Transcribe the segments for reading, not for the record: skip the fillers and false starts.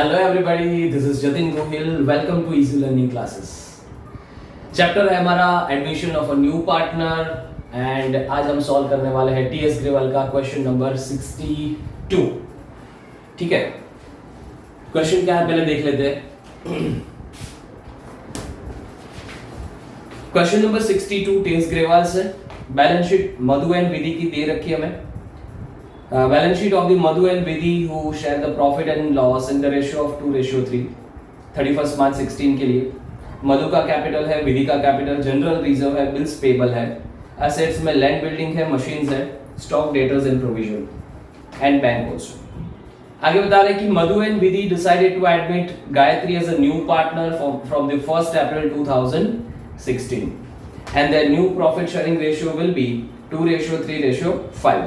Hello everybody, this is Jatin Gohil. Welcome to Easy Learning Classes. Chapter है हमारा admission of a new partner and आज हम solve करने वाले हैं टीएस ग्रेवाल का क्वेश्चन नंबर 62. ठीक है, क्वेश्चन क्या है पहले देख लेते हैं. क्वेश्चन नंबर 62 टीएस ग्रेवाल से. बैलेंस शीट मधु एंड विधि की दे रखी है हमें. Balance sheet of the Madhu and Vidhi who share the profit and loss in the ratio of 2:3 31st March 16 के लिए. मधु का कैपिटल है, विधि का कैपिटल, जनरल रिजर्व है, बिल्स पेबल है, असेट्स में लैंड बिल्डिंग है, मशीन्स है, stock debtors and provision and bank also. आगे बता रहे कि Madhu and Vidhi decided to admit Gayatri as a new partner from the 1st April 2016 and their new profit sharing ratio will be 2:3:5.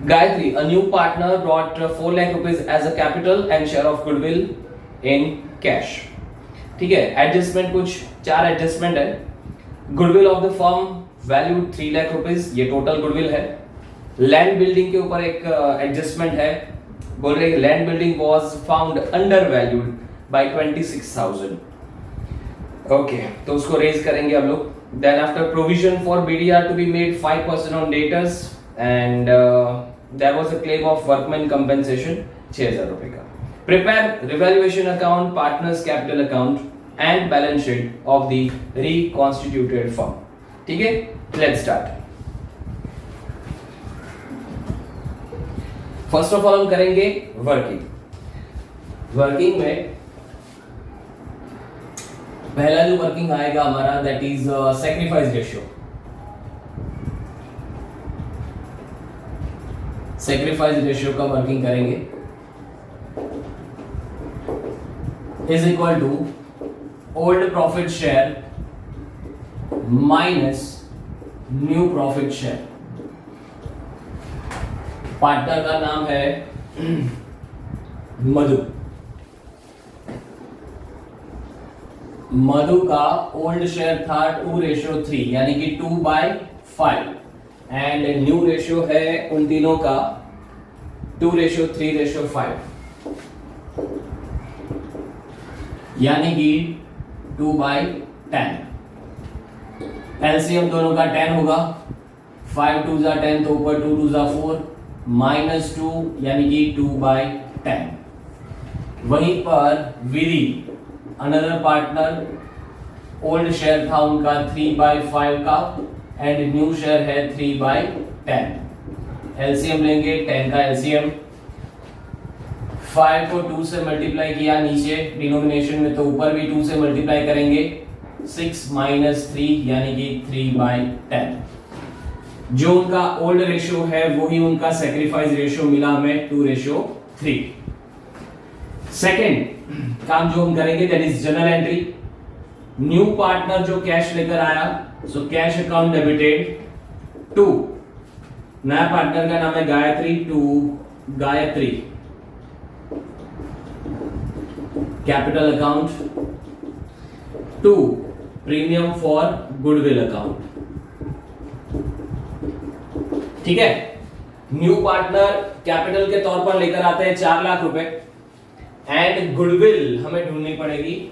Gayatri, a new partner, brought 4 lakh rupees as a capital and share of goodwill in cash. ठीक है, adjustment कुछ 4 adjustment है. Goodwill of the firm value 3 lakh rupees, ये total goodwill है. Land building के ऊपर एक adjustment है, बोल रहे land building was found under valued by 26,000. Okay, तो उसको रेज करेंगे हम लोग. Then after provision for BDR to be made 5% on debtors and there was a claim of workman compensation 6,000 रुपए का. Prepare revaluation account, partners capital account and balance sheet of the reconstituted firm. ठीक है, let's start. First of all हम करेंगे working में पहला जो working आएगा हमारा that is sacrifice ratio. Sacrifice ratio का वर्किंग करेंगे is equal to old profit share minus new profit share. Partner का नाम है मधु. मधु का ओल्ड शेयर था 2:3 यानी कि 2/5 एंड न्यू रेशियो है उन तीनों का 2:3:5 यानी कि 2/10. एलसीएम दोनों का 10 होगा. 5 2 जा 10 तो ऊपर 2 2 जा 4 -2 यानी कि 2/10. वहीं पर विधि अनदर पार्टनर ओल्ड शेयर था उनका 3/5 का एंड न्यू शेयर है 3/10. एलसीएम लेंगे 10 का एलसीएम. 5 को 2 से मल्टीप्लाई किया नीचे डिनोमिनेशन में, तो ऊपर भी 2 से मल्टीप्लाई करेंगे. 6 - 3 यानी कि 3/10. जो उनका ओल्ड रेशियो है वही उनका सैक्रिफाइस रेशियो मिला हमें 2:3. सेकेंड काम जो हम करेंगे that is general entry. New partner जो कैश लेकर आया, so cash account debited to नया पार्टनर का नाम है Gayatri, to Gayatri capital account, to premium for goodwill account. ठीक है, न्यू पार्टनर कैपिटल के तौर पर लेकर आते हैं 4 लाख रुपए एंड गुडविल हमें ढूंढनी पड़ेगी.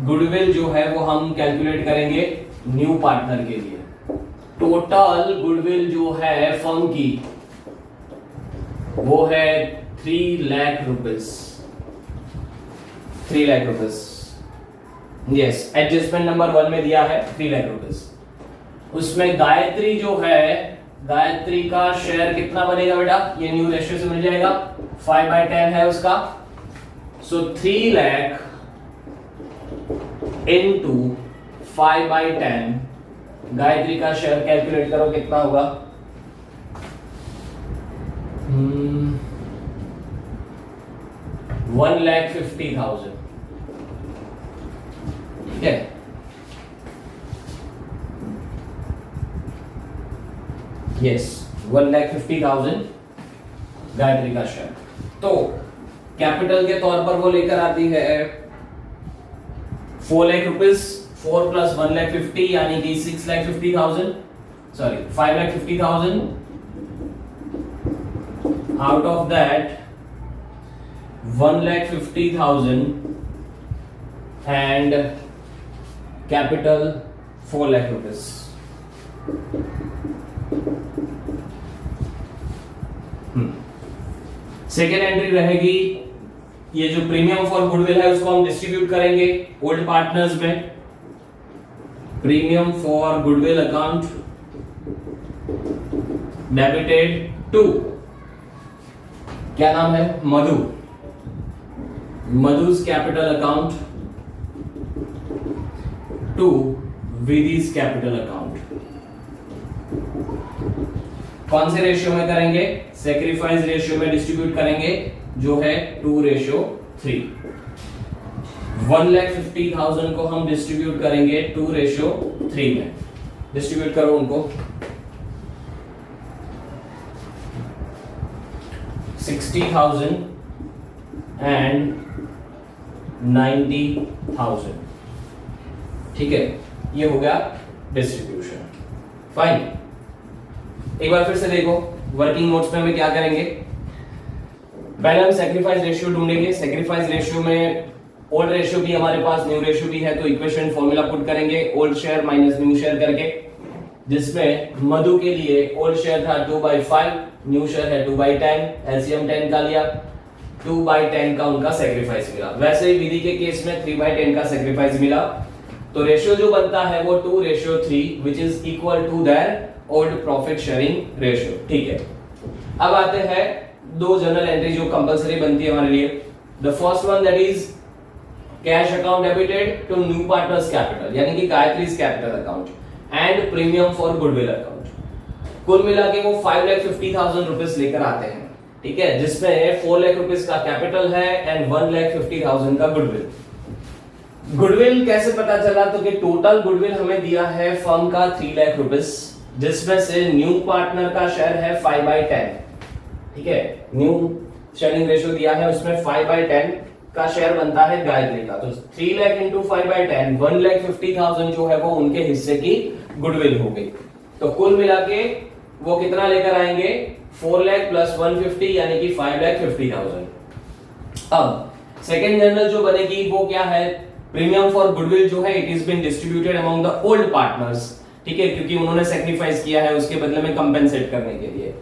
गुडविल जो है वो हम कैलकुलेट करेंगे न्यू पार्टनर के लिए. टोटल गुडविल जो है फर्म की वो है 3 lakh rupees. 3 lakh rupees, yes. Adjustment number 1 में दिया है 3 लाख रुपीस. उसमें गायत्री जो है, गायत्री का शेयर कितना बनेगा बेटा, ये न्यू रेशियो से मिल जाएगा. 5/10 है उसका, सो 3 लाख इनटू 5/10. गायत्री का शेयर कैलकुलेट करो कितना होगा. 1,50,000. ठीक है, यस 1,50,000 गायत्री का शेयर. तो कैपिटल के तौर पर वो लेकर आती है 4 लाख रुपीस. 4 + 1,50,000 यानी कि 6,50,000, sorry 5,50,000. Out of that 1,50,000 and capital 4 lakh rupees. Second entry रहेगी, ये जो प्रीमियम फॉर गुडविल है उसको हम डिस्ट्रीब्यूट करेंगे ओल्ड पार्टनर्स में. Premium for goodwill account debited to, क्या नाम है, मधु. मधु's कैपिटल अकाउंट टू विधि's कैपिटल अकाउंट. कौन से रेशियो में करेंगे? सेक्रीफाइस रेशियो में डिस्ट्रीब्यूट करेंगे, जो है 2:3. 1,50,000 को हम डिस्ट्रीब्यूट करेंगे 2:3 में. डिस्ट्रीब्यूट करो उनको. 60,000 एंड 90,000. ठीक है, ये हो गया डिस्ट्रीब्यूशन. फाइन. एक बार फिर से देखो वर्किंग नोट्स में हमें क्या करेंगे. पहले हम सेक्रीफाइस रेशियो ढूंढेंगे. सेक्रीफाइस रेशियो में ओल्ड रेशियो भी हमारे पास, न्यू रेशियो भी है, तो इक्वेशन फॉर्मूला पुट करेंगे old share minus new share करके, जिसमें मधु के लिए ओल्ड शेयर था 2/5, न्यू शेयर है 2/10, एलसीएम 10 का लिया, 2/10 का उनका सेक्रीफाइस मिला. वैसे ही विधि के केस में 3/10 का सेक्रीफाइस मिला. तो रेशियो जो बनता है वो 2:3 which is equal to their old profit sharing ratio. ठीक है, अब आते हैं दो जनरल एंट्री जो कंपलसरी बनती है हमारे लिए. The first one that is cash account debited to new partners capital, यानी कि Gayatri's capital account and premium for goodwill account. कुल मिला के वो 5,50,000 रुपीस लेकर आते हैं. ठीक है, जिसमें 4 लाख रुपीस का कैपिटल है एंड 1,50,000 का गुडविल. गुडविल कैसे पता चला? तो कि टोटल गुडविल हमें दिया है फर्म का 3 लाख रुपीस, जिसमें से न्यू पार्टनर का शेयर है 5/10. ठीक है, न्यू शेयरिंग रेशियो दिया है, उसमें 5/10 का शेयर बनता है गायत्री का. तो 3 लाख इंटू 5/10, 1,50,000 जो है वो उनके हिस्से की गुडविल हो गई. तो कुल मिला के वो कितना लेकर आएंगे? 4 लाख प्लस 150 यानी कि 5,50,000. अब सेकेंड जनरल जो बनेगी वो क्या है? प्रीमियम फॉर गुडविल जो है it is been distributed among the old partners. ठीक है, क्योंकि उन्होंने सेक्रीफाइस किया है उसके बदले में कंपेंसेट करने के लिए.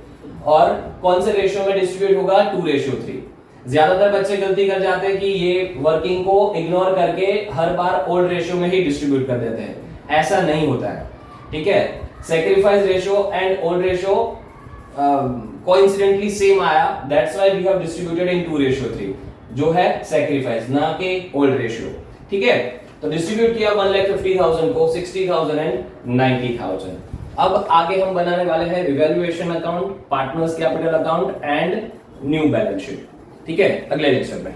और कौन से रेशियो में डिस्ट्रीब्यूट होगा? 2:3. ज्यादातर बच्चे गलती कर जाते हैं कि ये वर्किंग को इग्नोर करके हर बार ओल्ड रेशियो में ही डिस्ट्रीब्यूट कर देते हैं. ऐसा नहीं होता है. ठीक है, sacrifice ratio and old ratio coincidentally same आया, that's why we have distributed in 2:3 जो है सेक्रीफाइस, ना कि ओल्ड रेशियो. ठीक है, तो डिस्ट्रीब्यूट किया 1,50,000 को, 60,000 एंड 90,000. अब आगे हम बनाने वाले हैं revaluation account, partners capital account and new balance sheet. ठीक है, अगले लेक्चर में.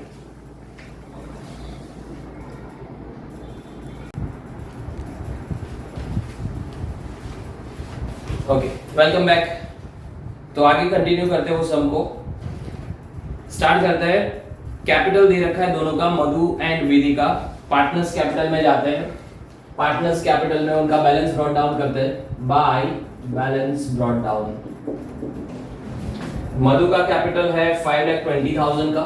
Okay, welcome back. तो आगे कंटिन्यू करते हैं वो सम को. स्टार्ट करते हैं. कैपिटल दे रखा है दोनों का, मधु एंड विधि का. पार्टनर्स कैपिटल में जाते हैं. पार्टनर्स कैपिटल में उनका बैलेंस ब्रॉट डाउन करते हैं बाय बैलेंस ब्रॉट डाउन. मधु का कैपिटल है 5,20,000 का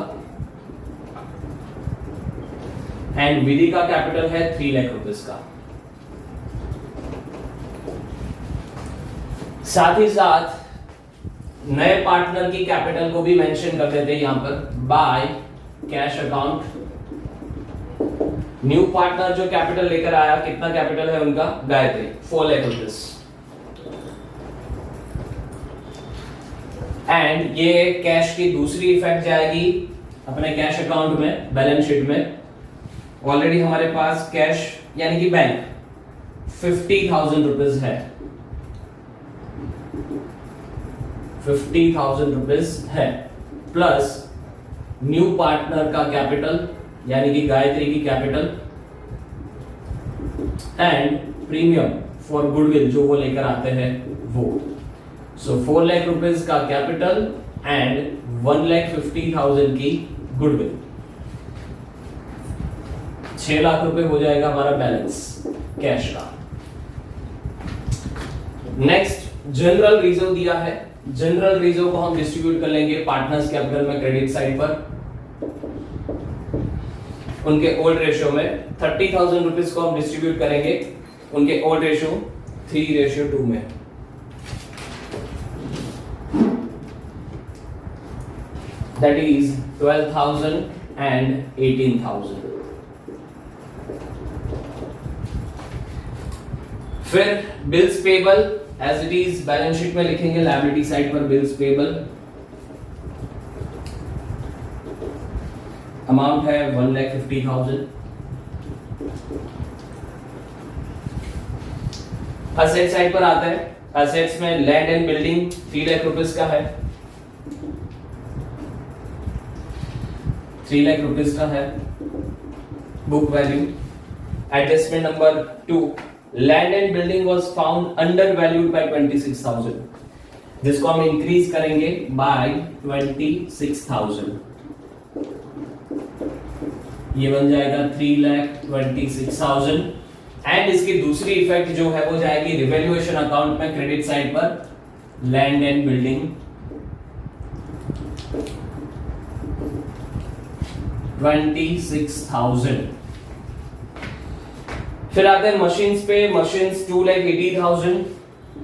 एंड विधि का कैपिटल है 3 लाख रुपीस का. साथ ही साथ नए पार्टनर की कैपिटल को भी मेंशन कर देते हैं यहां पर by cash account. New partner जो कैपिटल लेकर आया, कितना कैपिटल है उनका? गायत्री, 4 लाख रुपीस. एंड ये कैश की दूसरी इफेक्ट जाएगी अपने कैश अकाउंट में, बैलेंस शीट में. ऑलरेडी हमारे पास कैश यानी कि बैंक 50,000 रुपीस है. 50,000 रुपीस है प्लस न्यू पार्टनर का कैपिटल यानी कि गायत्री की capital and premium for goodwill जो वो लेकर आते हैं वो. सो 4 लाख रुपीस का कैपिटल एंड 1,50,000 की गुडविल. 6 लाख रुपए हो जाएगा हमारा बैलेंस कैश का. नेक्स्ट जनरल रिजर्व दिया है. जनरल रिजर्व को हम डिस्ट्रीब्यूट कर लेंगे पार्टनर्स कैपिटल में क्रेडिट साइड पर. उनके ओल्ड रेशियो में 30,000 रुपीज को हम डिस्ट्रीब्यूट करेंगे उनके ओल्ड रेशियो 3:2 में। That is 12,000 and 18,000। फिर bills payable as it is balance sheet में लिखेंगे, लायबिलिटी साइड पर बिल्स पेबल अमाउंट है 1,50,000। असेट साइड पर आता है, असेट्स में land and building 3 lakh rupees का है, 3 लाख रुपीस का है book value. Adjustment number 2, land and building was found under valued by 26,000, जिसको हम इंक्रीज करेंगे बाय 26,000, ये बन जाएगा 3,26,000। एंड इसकी दूसरी इफेक्ट जो है वो जाएगी रिवैल्यूएशन अकाउंट में क्रेडिट साइड पर लैंड एंड बिल्डिंग 26,000। फिर आते हैं मशीन्स पे, मशीन्स 2,80,000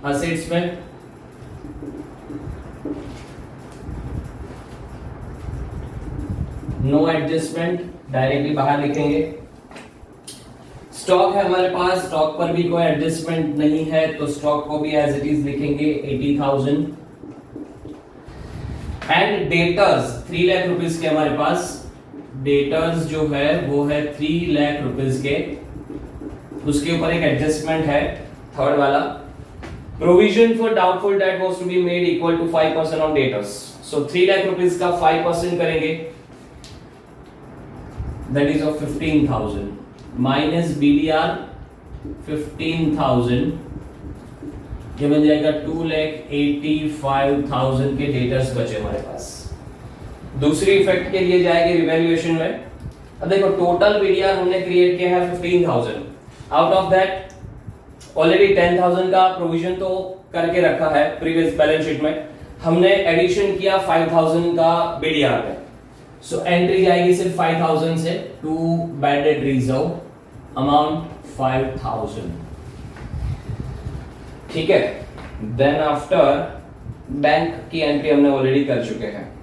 असेट्स में, नो एडजस्टमेंट, डायरेक्टली बाहर लिखेंगे। स्टॉक है हमारे पास, स्टॉक पर भी कोई एडजस्टमेंट नहीं है तो स्टॉक को भी एज इट इज लिखेंगे 80,000। एंड डेटर्स 3 लाख रुपीस के हमारे पास, डेटर्स जो है वो है 3 लाख रुपीस के, उसके ऊपर एक एडजस्टमेंट है थर्ड वाला, provision for doubtful debt was to be made equal to 5% on debtors. So 3 lakh rupees का 5% करेंगे, that is of 15,000 minus BDR 15,000, ये बन जाएगा 2,85,000 के डेटर्स बचे हमारे पास। दूसरी इफेक्ट के लिए जाएगी रिवैल्यूएशन में। अब देखो टोटल BDR हमने क्रिएट किया है 15,000, आउट ऑफ दैट ऑलरेडी 10,000 का प्रोविजन तो करके रखा है प्रीवियस बैलेंस शीट में, हमने एडिशन किया 5,000 का BDR में। सो एंट्री जाएगी सिर्फ 5,000 से, to bad debt reserve amount 5,000, ठीक है। देन आफ्टर बैंक की एंट्री हमने ऑलरेडी कर चुके हैं।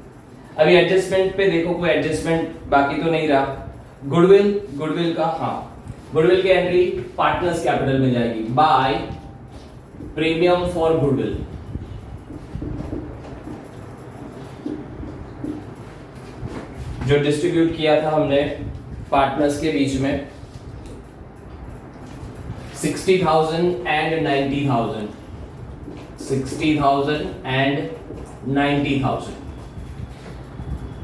अभी एडजस्टमेंट पे देखो, कोई एडजस्टमेंट बाकी तो नहीं रहा। गुडविल, गुडविल का हाँ, गुडविल की एंट्री पार्टनर्स कैपिटल में जाएगी बाय प्रीमियम फॉर गुडविल। जो डिस्ट्रीब्यूट किया था हमने पार्टनर्स के बीच में 60,000 एंड 90,000, 60,000 एंड 90,000।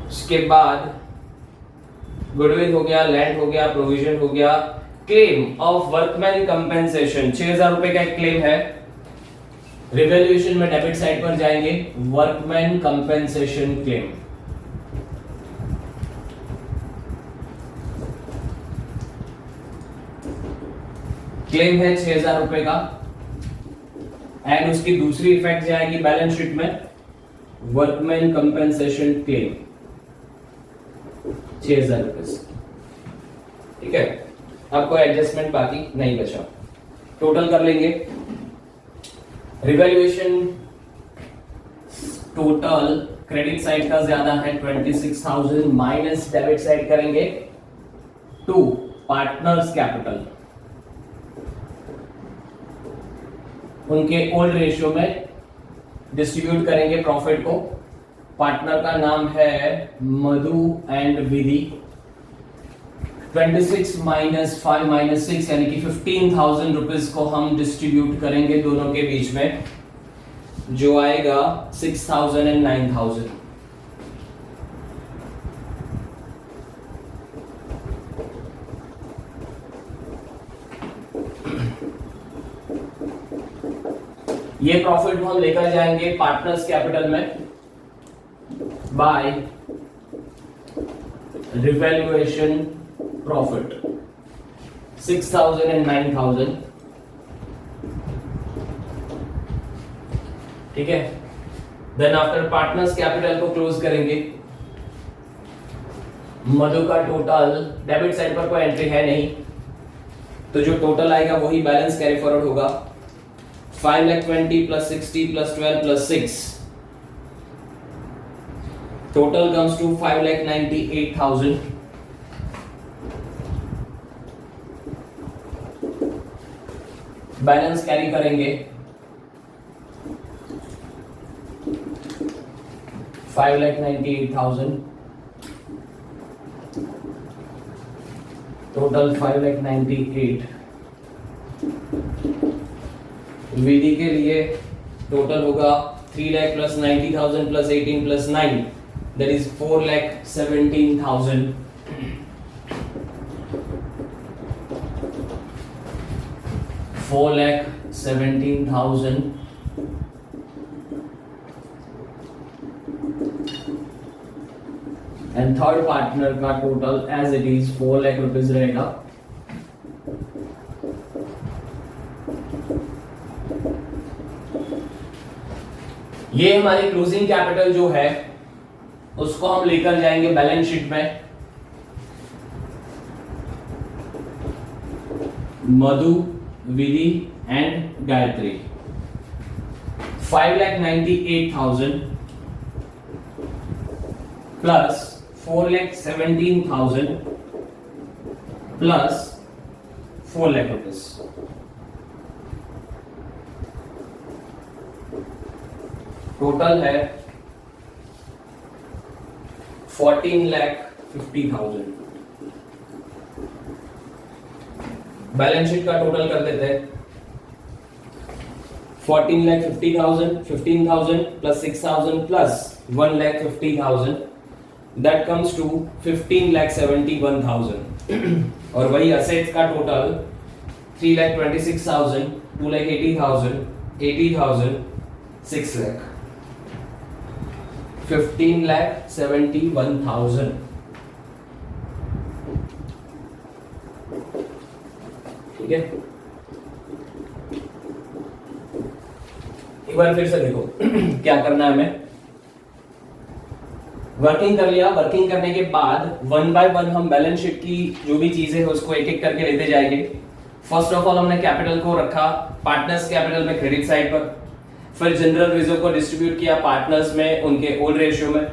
उसके बाद गुडविल हो गया, लैंड हो गया, प्रोविजन हो गया। क्लेम ऑफ वर्कमैन कंपेंसेशन 6,000 रुपए का एक क्लेम है, रिवैल्यूएशन में डेबिट साइड पर जाएंगे, वर्कमैन कंपेंसेशन क्लेम। क्लेम है 6,000 रुपए का एंड उसकी दूसरी इफेक्ट जाएगी बैलेंस शीट में, वर्कमैन कंपेंसेशन क्लेम 6,000 रुपए, ठीक है। अब कोई एडजस्टमेंट बाकी नहीं बचा, टोटल कर लेंगे। रिवैल्यूएशन टोटल क्रेडिट साइड का ज्यादा है 26,000 माइनस डेबिट साइड करेंगे टू पार्टनर्स कैपिटल, उनके ओल्ड रेशियो में डिस्ट्रीब्यूट करेंगे प्रॉफिट को। पार्टनर का नाम है मधु एंड विधि। 26 माइनस 5 माइनस 6 यानी कि 15,000 रुपीज को हम डिस्ट्रीब्यूट करेंगे दोनों के बीच में, जो आएगा 6,000 एंड 9,000। ये प्रॉफिट हम लेकर जाएंगे पार्टनर्स कैपिटल में बाय रिवैल्यूएशन प्रॉफिट 6,000 एंड 9,000, ठीक है। देन आफ्टर पार्टनर्स कैपिटल को क्लोज करेंगे मधु का टोटल, डेबिट साइड पर कोई एंट्री है नहीं, तो जो टोटल आएगा वही बैलेंस कैरी फॉरवर्ड होगा। 5,20,000 plus 60 plus 12 plus 6, total comes to 5,98,000। Balance carry करेंगे 5,98,000, टोटल 5,98,000। विधि के लिए टोटल होगा 3,00,000 plus 90,000 plus 18 plus 9, that is 4,17,000। 4,17,000 and third partner का total as it is 4 lakh rupees रहेगा। ये हमारी क्लोजिंग कैपिटल जो है उसको हम लेकर जाएंगे बैलेंस शीट में। Madhu, Vidhi and Gayatri 5,98,000 plus 4,17,000 plus 4 lakh rupees. Total है 14,50,000। बैलेंस शीट का टोटल कर देते हैं। 14,50,000, 15,000 plus 6,000 plus 1,50,000, that comes to 15,71,000। और वही असेट्स का टोटल 3,26,000, 2,80,000, 80,000, 6 लाख, 15,71,000। ठीक है, एक बार फिर से देखो क्या करना है हमें। वर्किंग कर लिया, वर्किंग करने के बाद वन बाय वन हम बैलेंस शीट की जो भी चीजें है उसको एक एक करके लेते जाएंगे। फर्स्ट ऑफ ऑल हमने कैपिटल को रखा पार्टनर्स कैपिटल में क्रेडिट साइड पर, फिर जनरल रिजर्व को डिस्ट्रीब्यूट किया पार्टनर्स में उनके ओल्ड रेशियो में,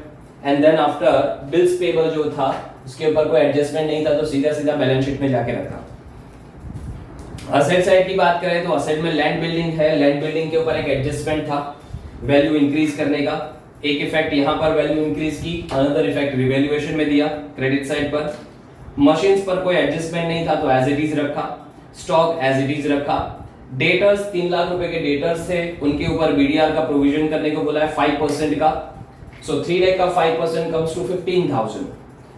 and then after bills payable जो था उसके ऊपर कोई एडजस्टमेंट नहीं था तो सीधा सीधा बैलेंस शीट में जाके रखा। असेट साइड की बात करें तो असेट में लैंड बिल्डिंग है, लैंड बिल्डिंग के ऊपर एक एडजस्टमेंट था वैल्यू इंक्रीज करने का। एक इफेक्ट यहां पर वैल्यू इंक्रीज की, अनदर इफेक्ट रिवैल्यूएशन में दिया क्रेडिट साइड पर। मशीन्स पर कोई एडजस्टमेंट नहीं था तो एज इट इज रखा, स्टॉक एज इट इज रखा। डेटर्स 3 लाख रुपए के डेटर्स थे, उनके ऊपर बीडीआर का प्रोविजन करने को बोला है 5% का, सो 3 लाख का 5% कम्स टू 15,000।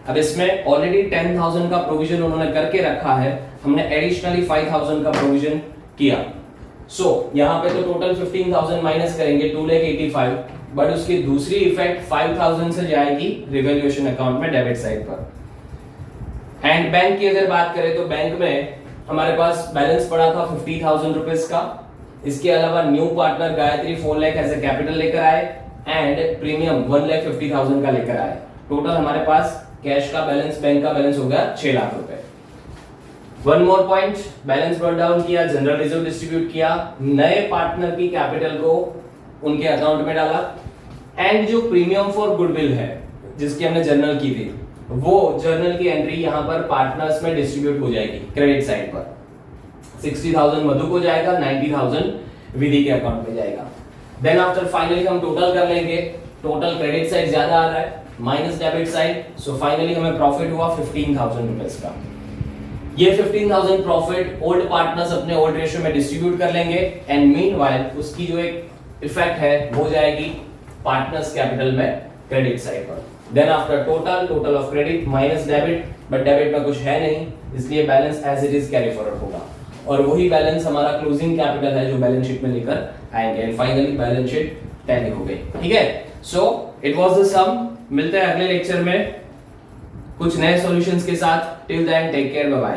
अब इसमें ऑलरेडी 10,000 का प्रोविजन उन्होंने करके रखा है, हमने एडिशनली 5,000 का प्रोविजन किया। सो यहाँ पे तो टोटल 15,000 माइनस करेंगे 2,85,000, बट उसकी दूसरी इफेक्ट 5,000 से जाएगी रिवैल्यूएशन अकाउंट में डेबिट साइड पर। एंड बैंक की अगर बात करें तो बैंक में हमारे पास बैलेंस पड़ा था 50,000 रुपीज का। इसके अलावा new partner Gayatri 4 lakh as a capital लेकर आए एंड प्रीमियम 1,50,000 का लेकर आए। टोटल हमारे पास कैश का बैलेंस, बैंक का बैलेंस हो गया 6 लाख रुपए। One more point, balance brought down किया, जनरल रिजर्व डिस्ट्रीब्यूट किया, नए पार्टनर की कैपिटल को उनके अकाउंट में डाला, एंड जो प्रीमियम फॉर गुडविल है जिसकी हमने जर्नल की थी वो जर्नल की एंट्री यहां पर पार्टनर्स में डिस्ट्रीब्यूट हो जाएगी क्रेडिट साइड पर। 60,000 मधु को जाएगा, 90,000 विधि के अकाउंट में जाएगा। देन आफ्टर फाइनली हम टोटल कर लेंगे, टोटल क्रेडिट साइड ज्यादा आ रहा है minus debit side, so finally हमें प्रॉफिट हुआ 15,000 रुपीस का। ये 15,000 प्रॉफिट ओल्ड पार्टनर्स अपने ओल्ड रेशियो में डिस्ट्रीब्यूट कर लेंगे एंड मीनवाइल उसकी जो एक इफेक्ट है वो जाएगी पार्टनर्स कैपिटल में क्रेडिट साइड पर। Then after total of credit minus debit, but debit में कुछ है नहीं इसलिए balance as it is carry forward होगा, और वही बैलेंस हमारा क्लोजिंग कैपिटल है जो बैलेंस शीट में लेकर आएंगे। And finally balance sheet tally हो गई। ठीक है, सो इट वाज द सम। मिलते हैं अगले लेक्चर में कुछ नए सॉल्यूशंस के साथ। Till then take care, bye bye.